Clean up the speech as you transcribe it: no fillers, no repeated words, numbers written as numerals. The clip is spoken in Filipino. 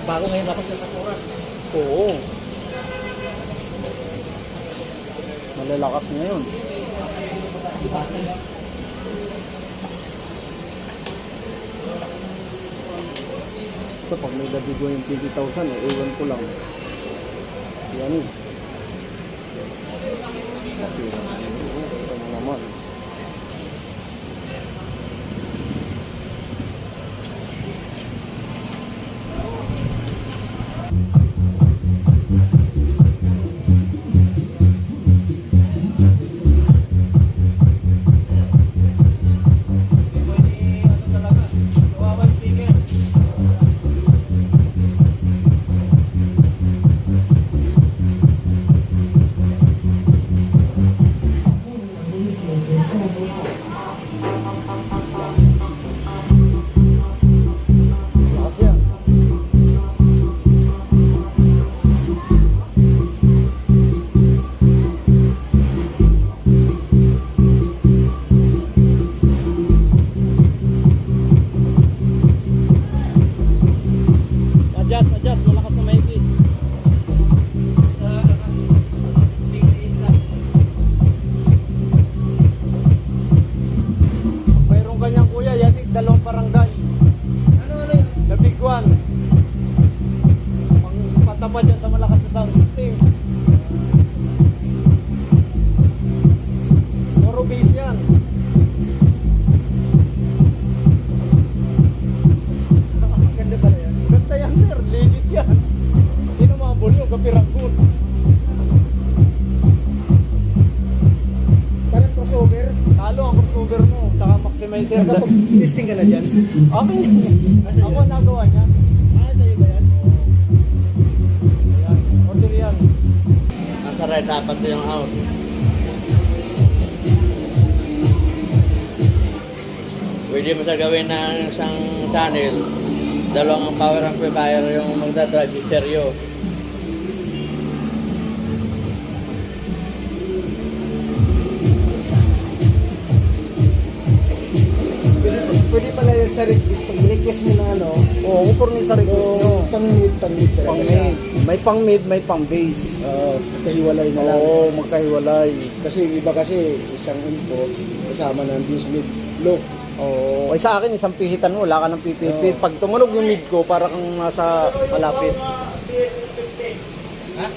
Bago ngayon dapat sa Sakura. Oo. Malalakas ngayon. Ito pag may dabigo yung 20,000 iwan ko lang. Yan eh. Ito mo naman. Adjust, malakas na maigi. Mayroong kanyang kuya, yan dalawang barangay. Ano yun? The big one. Pang patapad yan sa malakas na sound system. Puro bass yan. Maganda pala yan. Ganda yan sir, legit yan. Hindi na mabol yung kapirangkot. Parang crossover. Talo ang crossover mo, tsaka maximizer. Nakapag-testing ka na dyan? Okay yan. Asa Ako yan? nagawa niya. Sa'yo ba yan? Ayan, order yan. Nasa right, dapat yung out. Pwede mo sa gawin ng isang channel, dalawang power amplifier yung magdadrive yung stereo. Pwede pala yan sa request. Pag request mo na ano, Oo, puro sa request nyo. pang-mid talaga Pang siya. mid. May pang mid, may pang bass. Kahiwalay na lang. Oo, magkahiwalay. Kasi yung iba kasi isang info kasama ng bass mid low. Oo. Ay sa akin, isang pihitan mo, wala ka ng pipipit. Pag tumunog yung mid ko, para kang nasa malapit. Ha?